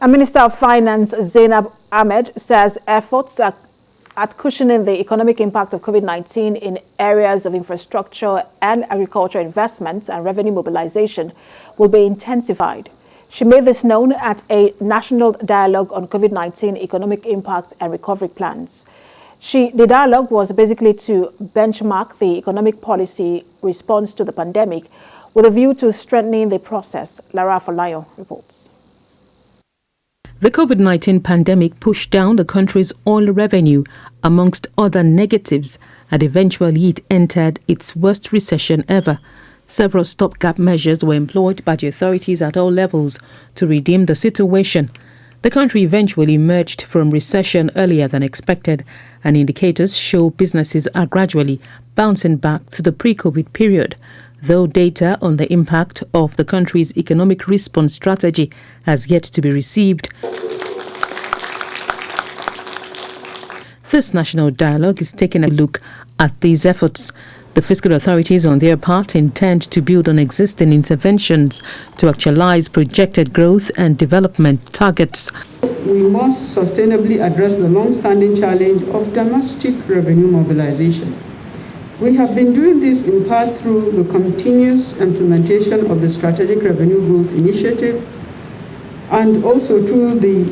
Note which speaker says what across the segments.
Speaker 1: A Minister of Finance, Zainab Ahmed, says efforts at cushioning the economic impact of COVID-19 in areas of infrastructure and agriculture investments and revenue mobilization will be intensified. She made this known at a national dialogue on COVID-19 economic impact and recovery plans. The dialogue was basically to benchmark the economic policy response to the pandemic with a view to strengthening the process. Lara Folayo reports.
Speaker 2: The COVID-19 pandemic pushed down the country's oil revenue, amongst other negatives, and eventually it entered its worst recession ever. Several stopgap measures were employed by the authorities at all levels to redeem the situation. The country eventually emerged from recession earlier than expected, and indicators show businesses are gradually bouncing back to the pre-COVID period, though data on the impact of the country's economic response strategy has yet to be received. This national dialogue is taking a look at these efforts. The fiscal authorities, on their part, intend to build on existing interventions to actualize projected growth and development targets.
Speaker 3: We must sustainably address the long-standing challenge of domestic revenue mobilization. We have been doing this in part through the continuous implementation of the Strategic Revenue Growth Initiative and also through the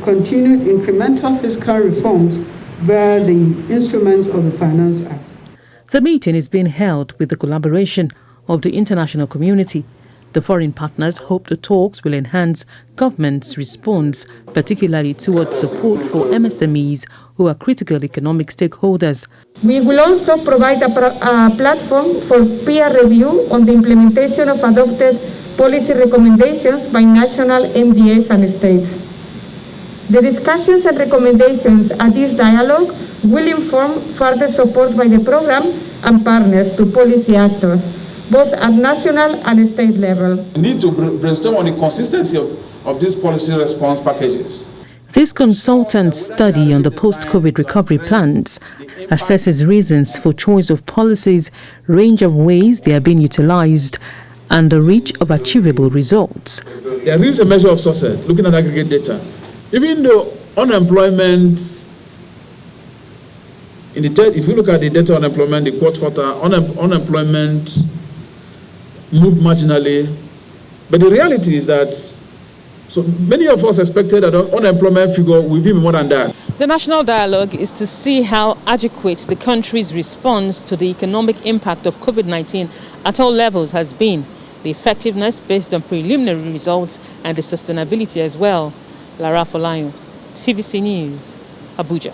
Speaker 3: continued incremental fiscal reforms via the instruments of the Finance Act.
Speaker 2: The meeting is being held with the collaboration of the international community. The foreign partners hope the talks will enhance government's response, particularly towards support for MSMEs who are critical economic stakeholders.
Speaker 4: We will also provide a platform for peer review on the implementation of adopted policy recommendations by national MDAs and states. The discussions and recommendations at this dialogue will inform further support by the program and partners to policy actors, both at national and state level.
Speaker 5: We need to brainstorm on the consistency of these policy response packages.
Speaker 2: This consultant study on the post-COVID recovery plans assesses reasons for choice of policies, range of ways they are being utilized, and the reach of achievable results.
Speaker 5: There is a measure of success looking at aggregate data. Even though unemployment, if you look at the data on unemployment, the quarter, unemployment moved marginally. But the reality is that so many of us expected that unemployment figure will be more than that.
Speaker 2: The national dialogue is to see how adequate the country's response to the economic impact of COVID-19 at all levels has been, the effectiveness based on preliminary results, and the sustainability as well. Lara Folayo, TVC News, Abuja.